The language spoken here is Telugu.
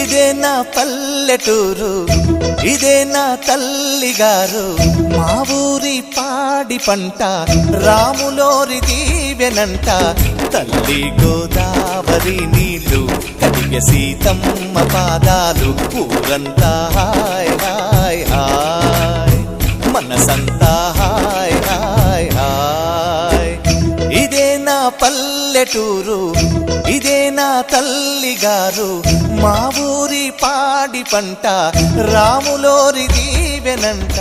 ఇదే నా పల్లెటూరు, ఇదే నా తల్లిగారు, మా ఊరి పాడి పంట రాములోరి దీవెనంట. తల్లి గోదావరి నీళ్ళు కడిగే సీతమ్మ పాదాలు, ఊరంతా హాయ్ హాయ్ హాయ్, మనసంతా హాయ్ హాయ్ హాయ్. ఇదే నా పల్లెటూరు, ఇదే నా తల్లిగారు, మా ఊరి పాడి పంట రాములోరి దీవెనంట.